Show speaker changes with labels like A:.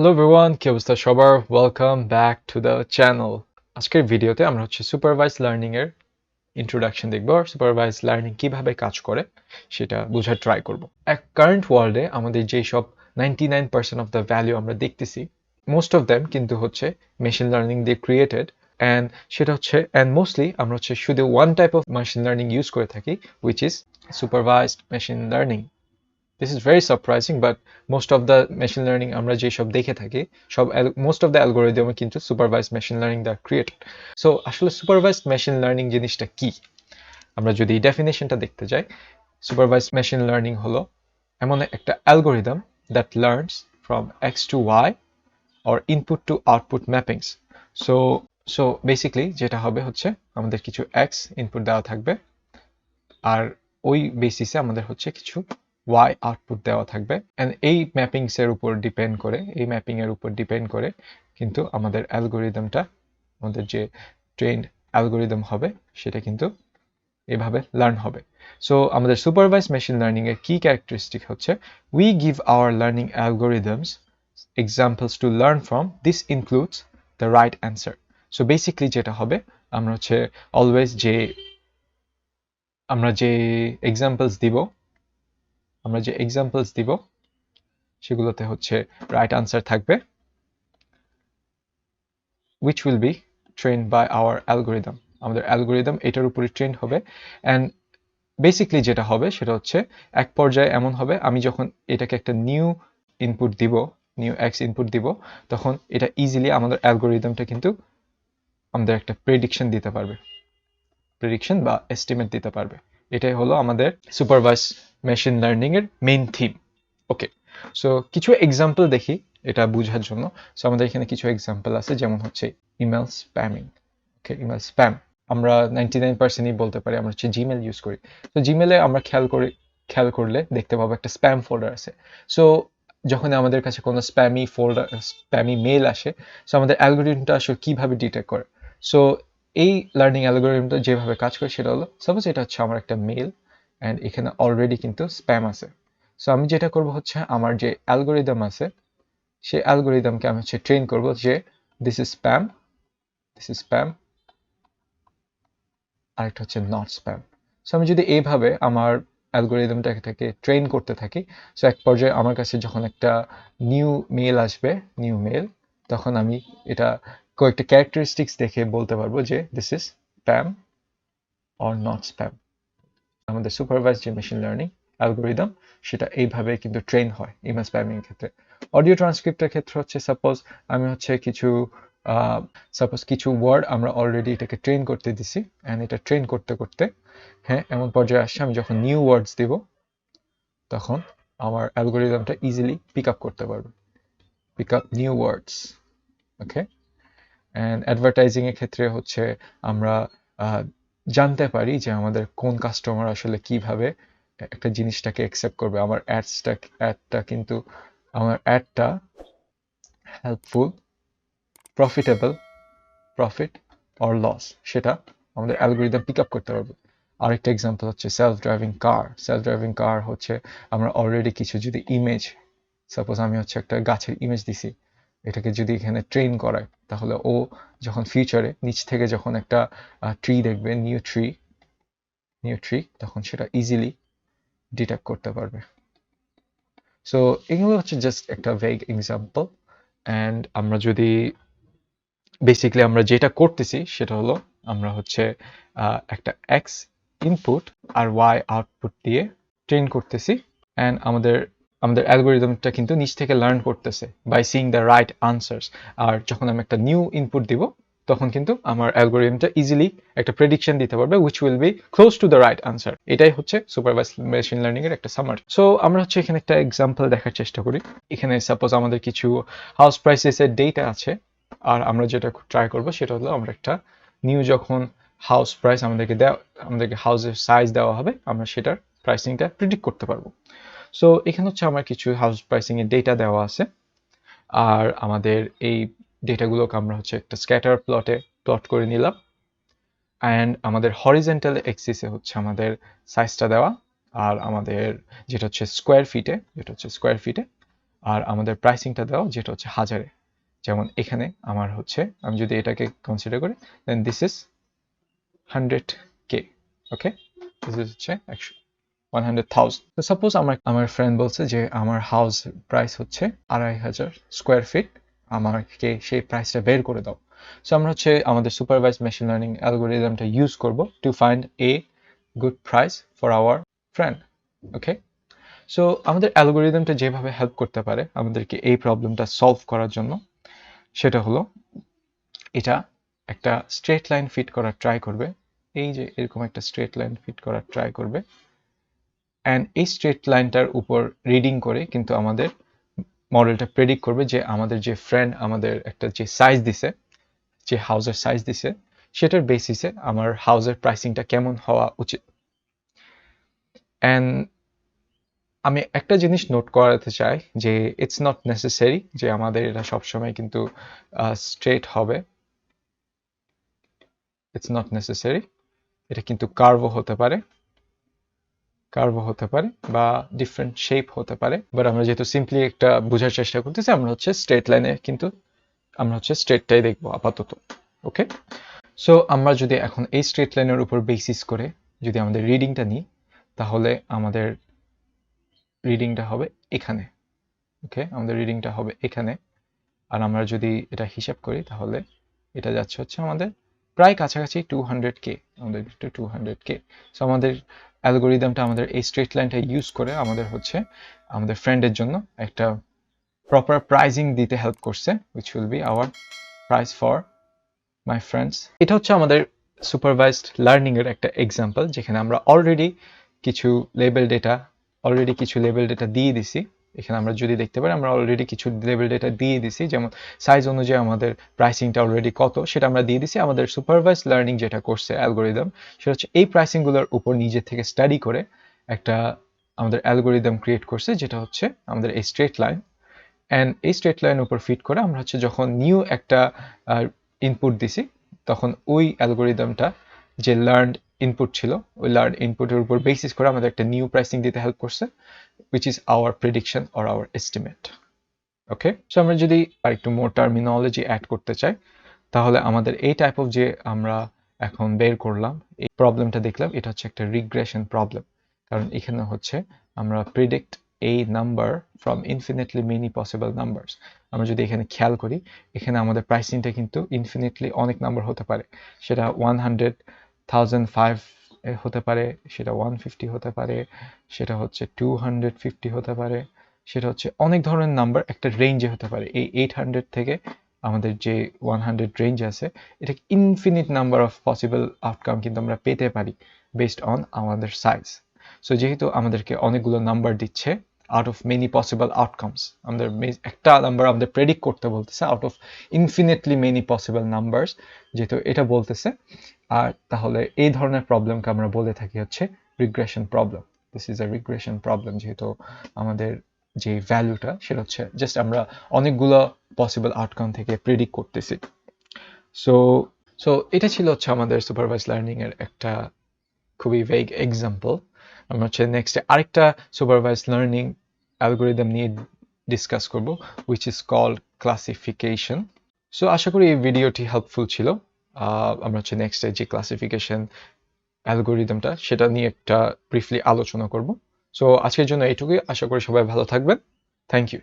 A: Hello everyone, কি অবস্থা সবার? Welcome back to the channel. আজকের ভিডিওতে আমরা সুপারভাইজ লার্নিং এর ইন্ট্রোডাকশন দেখব আর সুপারভাইজ লার্নিং কিভাবে কাজ করে সেটা বোঝার ট্রাই করব। এক কারেন্ট ওয়ার্ল্ডে আমাদের যে সব 99% অফ দ্য ভ্যালু আমরা দেখতেছি, মোস্ট অফ দেম কিন্তু মেশিন লার্নিং দিয়ে ক্রিয়েটেড অ্যান্ড সেটা অ্যান্ড মোস্টলি আমরা শুধু one type of machine learning use করে থাকি, which is supervised machine learning. This is very surprising, but most of the machine learning আমরা যে সব দেখে থাকি most of the algorithm কিন্তু supervised machine learning দ্বারা created. So আসলে supervised machine learning জিনিসটা কি? আমরা যদি ডেফিনেশনটা দেখতে যাই, supervised machine learning হলো এমন একটা algorithm that learns from x to y or input to output mappings. So so basically যেটা হবে আমাদের কিছু x input দেওয়া থাকবে আর ওই বেসিসে আমাদের কিছু y আউটপুট দেওয়া থাকবে এন্ড এই ম্যাপিংস এর উপর ডিপেন্ড করে কিন্তু আমাদের অ্যালগরিদমটা আমাদের যে ট্রেন্ড অ্যালগরিদম হবে সেটা কিন্তু এভাবে লার্ন হবে। সো আমাদের সুপারভাইজ মেশিন লার্নিং এর কি characteristic we give our learning algorithms examples to learn from. This includes the right answer. So basically যেটা হবে আমরা অলওয়েজ আমরা যে এক্সাম্পলস দিব সেগুলোতে রাইট আনসার থাকবে, which will be trained by our algorithm. আমাদের অ্যালগরিদম এটার উপরে ট্রেন হবে অ্যান্ড বেসিকলি যেটা হবে সেটা এক পর্যায়ে এমন হবে আমি যখন এটাকে একটা নিউ এক্স ইনপুট দিব তখন এটা ইজিলি আমাদের অ্যালগরিদমটা কিন্তু আমাদের একটা প্রেডিকশন বা এস্টিমেট দিতে পারবে। এটাই হলো আমাদের সুপারভাইজ মেশিন লার্নিং এর মেইন থিম। ওকে, সো কিছু এক্সাম্পল দেখি এটা বোঝার জন্য। সো আমাদের এখানে কিছু এক্সাম্পল আছে, যেমন ইমেল স্প্যামিং। ওকে, ইমেল স্প্যাম আমরা 99%ই বলতে পারি আমরা জিমেল ইউজ করি। তো জিমেলে আমরা খেয়াল করলে দেখতে পাবো একটা স্প্যাম ফোল্ডার আছে। সো যখন আমাদের কাছে কোনো স্প্যামি মেল আসে, সো আমাদের অ্যালগরিদমটা আসলে কিভাবে ডিটেক্ট করে? সো এই লার্নিং অ্যালগরিদমটা যেভাবে কাজ করে সেটা হলো, সাপোজ এটা আমার একটা মেল অ্যান্ড এখানে অলরেডি কিন্তু স্প্যাম আছে। সো আমি যেটা করব আমার যে অ্যালগরিদম আছে সেই অ্যালগরিদমকে আমি ট্রেন করব যে দিস ইজ স্প্যাম আর এটা নট স্প্যাম। সো আমি যদি এইভাবে আমার অ্যালগরিদমটাকে ট্রেন করতে থাকি, সো এক পর্যায়ে আমার কাছে যখন একটা নিউ মেল তখন আমি এটা কয়েকটা ক্যারেক্টারিস্টিক্স দেখে বলতে পারবো যে this is spam or not spam. আমাদের সুপারভাইজ যে মেশিন লার্নিং অ্যালগরিদম সেটা এইভাবে কিন্তু ট্রেন হয় ইমেল স্প্যামিং এর ক্ষেত্রে। অডিও ট্রান্সক্রিপ্টের ক্ষেত্রে সাপোজ আমি কিছু ওয়ার্ড আমরা অলরেডি এটাকে ট্রেন করতে দিছি অ্যান্ড এটা ট্রেন করতে করতে এমন পর্যায়ে আসছে আমি যখন নিউ ওয়ার্ডস দিব তখন আমার অ্যালগরিদমটা ইজিলি পিক আপ করতে পারবে, pick up new words. Okay, and advertising এর ক্ষেত্রে আমরা জানতে পারি যে আমাদের কোন কাস্টমার আসলে কিভাবে একটা জিনিসটাকে অ্যাকসেপ্ট করবে। আমার অ্যাডটা হেল্পফুল, প্রফিট অর লস সেটা আমাদের অ্যালগরিদম পিক আপ করতে পারবে। আরেকটা এক্সাম্পল সেলফ ড্রাইভিং কার আমরা অলরেডি কিছু যদি ইমেজ, সাপোজ আমি একটা গাছের ইমেজ দিছি, এটাকে যদি এখানে ট্রেন করায় তাহলে ও যখন ফিউচারে নিচ থেকে যখন একটা ট্রি দেখবে, নিউ ট্রি তখন সেটা ইজিলি ডিটেক্ট করতে পারবে। সো এগুলো জাস্ট একটা ভেগ এক্সাম্পল অ্যান্ড আমরা যদি বেসিক্যালি আমরা যেটা করতেছি সেটা হলো আমরা একটা এক্স ইনপুট আর ওয়াই আউটপুট দিয়ে ট্রেন করতেছি অ্যান্ড আমাদের অ্যালগরিদমটা কিন্তু নিচ থেকে লার্ন করতেছে by seeing the right answers. আর যখন আমি একটা নিউ ইনপুট দিব তখন কিন্তু আমার অ্যালগরিদমটা ইজিলি একটা প্রেডিকশন দিতে পারবে which will be close to the right answer. এটাই সুপারভাইজ মেশিন লার্নিং এর একটা সামারি। সো আমরা এখানে একটা এক্সাম্পল দেখার চেষ্টা করি। এখানে সাপোজ আমাদের কিছু হাউস প্রাইসেস এর ডেটা আছে আর আমরা যেটা ট্রাই করব সেটা হলো আমরা একটা নিউ যখন হাউস প্রাইস আমাদেরকে হাউসের সাইজ দেওয়া হবে আমরা সেটার প্রাইসিংটা প্রেডিক্ট করতে পারবো। সো এখানে আমার কিছু হাউস প্রাইসিং এর ডেটা দেওয়া আছে আর আমাদের এই ডেটাগুলোকে আমরা একটা স্ক্যাটার প্লট করে নিলাম অ্যান্ড আমাদের হরিজেন্টাল এক্সিসে আমাদের সাইজটা দেওয়া আর আমাদের যেটা স্কোয়ার ফিটে আর আমাদের প্রাইসিংটা দেওয়া যেটা হচ্ছে 1000-এ। যেমন এখানে আমার হচ্ছে, আমি যদি এটাকে কনসিডার করি, then this is 100K। Okay, this is হচ্ছে 100,000। তো সাপোজ আমার ফ্রেন্ড বলছে যে আমার হাউস প্রাইস হচ্ছে 2500 স্কোয়ার ফিট, আমাকে সেই প্রাইসটা বের করে দাও। সো আমরা হচ্ছে আমাদের সুপারভাইজড মেশিন লার্নিং অ্যালগোরিদমটা ইউজ করব to find a good price for our friend. Okay, so আমাদের অ্যালগোরিদমটা যেভাবে হেল্প করতে পারে আমাদেরকে এই প্রবলেমটা সলভ করার জন্য, সেটা হলো এটা একটা স্ট্রেট লাইন ফিট করার ট্রাই করবে। এই যে এরকম একটা স্ট্রেট লাইন ফিট করার ট্রাই করবে, অ্যান্ড এই স্ট্রেট লাইনটার উপর রিডিং করে কিন্তু আমাদের মডেলটা প্রেডিক্ট করবে যে আমাদের যে ফ্রেন্ড আমাদের একটা যে সাইজ দিছে, যে হাউসের সাইজ দিছে, সেটার বেসিসে আমার হাউসের প্রাইসিংটা কেমন হওয়া উচিত। অ্যান্ড আমি একটা জিনিস নোট করাতে চাই যে ইটস নট নেসেসারি যে আমাদের এটা সবসময় কিন্তু স্ট্রেট হবে। ইটস নট নেসেসারি, এটা কিন্তু কার্ভও হতে পারে, বা ডিফারেন্ট শেপ হতে পারে। বাট আমরা যেহেতু সিম্পলি একটা বোঝার চেষ্টা করতেছি, আমরা হচ্ছে স্ট্রেট লাইনে কিন্তু আমরা হচ্ছে স্ট্রেটটাই দেখবো আপাতত। ওকে, সো আমরা যদি এখন এই স্ট্রেট লাইনের উপর বেসিস করে যদি আমাদের রিডিংটা নিই, তাহলে আমাদের রিডিংটা হবে এখানে। ওকে, আমাদের রিডিংটা হবে এখানে। আর আমরা যদি এটা হিসাব করি তাহলে এটা যাচ্ছে হচ্ছে আমাদের প্রায় কাছাকাছি 200K, আমাদের 200K। সো আমাদের অ্যালগোরিদমটা আমাদের এই স্ট্রেট লাইনটা ইউজ করে আমাদের হচ্ছে আমাদের ফ্রেন্ডের জন্য একটা প্রপার প্রাইজিং দিতে হেল্প করছে, which will be hour price for my friends. এটা হচ্ছে আমাদের সুপারভাইজড লার্নিং এর একটা এক্সাম্পল, যেখানে আমরা অলরেডি কিছু লেবেল ডেটা দিয়ে দিছি। এখানে আমরা যদি দেখতে পারি আমরা অলরেডি কিছু লেবেল ডেটা দিয়ে দিছি, যেমন সাইজ অনুযায়ী আমাদের প্রাইসিংটা অলরেডি কত সেটা আমরা দিয়ে দিছি। আমাদের সুপারভাইজড লার্নিং যেটা করছে অ্যালগোরিদম, সেটা হচ্ছে এই প্রাইসিংগুলোর উপর নিজে থেকে স্টাডি করে একটা আমাদের অ্যালগোরিদম ক্রিয়েট করছে, যেটা হচ্ছে আমাদের এই স্ট্রেট লাইন। অ্যান্ড এই স্ট্রেট লাইনের উপর ফিট করে আমরা হচ্ছে যখন নিউ একটা ইনপুট দিছি, তখন ওই অ্যালগোরিদমটা যে লার্নড ইনপুট ছিল, ওই লার্ন ইনপুটের উপর বেসিস করে আমাদের একটা নিউ প্রাইসিং দিতে হেল্প করছে, which is our prediction or our estimate. Okay, so আমরা যদি আরেকটু মোর টার্মিনোলজি অ্যাড করতে চাই, তাহলে আমাদের এই টাইপ অফ যে আমরা এখন বের করলাম, এই প্রবলেমটা দেখলাম, এটা হচ্ছে একটা রিগ্রেশন প্রবলেম। কারণ এখানে হচ্ছে আমরা predict a number from infinitely many possible numbers। আমরা যদি এখানে খেয়াল করি, এখানে আমাদের প্রাইসিংটা কিন্তু ইনফিনিটলি অনেক নাম্বার হতে পারে। সেটা 100,005 হতে পারে, সেটা 150 হতে পারে, সেটা হচ্ছে 250 হতে পারে, সেটা হচ্ছে অনেক ধরনের নাম্বার একটা রেঞ্জে হতে পারে। এই 800 থেকে আমাদের যে 100 রেঞ্জ আছে, এটা infinite number of possible outcome কিন্তু আমরা পেতে পারি বেসড অন আমাদের সাইজ। সো যেহেতু আমাদেরকে অনেকগুলো নাম্বার দিচ্ছে out of many possible outcomes, আমাদের একটা নাম্বার আমাদের প্রেডিক্ট করতে বলতেছে out of infinitely many possible numbers, যেহেতু এটা বলতেছে। আর তাহলে এই ধরনের প্রবলেমকে আমরা বলে থাকি হচ্ছে regression problem. This is a regression problem, যেহেতু আমাদের যে ভ্যালুটা সেটা হচ্ছে জাস্ট আমরা অনেকগুলো পসিবল আউটকাম থেকে প্রেডিক্ট করতেছি। সো সো এটা ছিল হচ্ছে আমাদের সুপারভাইজ লার্নিং এর একটা খুবই ভেগ এক্সাম্পল। আমরা হচ্ছে নেক্সটে আরেকটা সুপারভাইজ লার্নিং অ্যালগোরিদম নিয়ে ডিসকাস করব, which is called classification. So আশা করি এই ভিডিওটি হেল্পফুল ছিল। আমরা হচ্ছে নেক্সটে যে ক্লাসিফিকেশন অ্যালগোরিদমটা সেটা নিয়ে একটা ব্রিফলি আলোচনা করব। সো আজকের জন্য এইটুকুই, আশা করি সবাই ভালো থাকবেন। Thank you.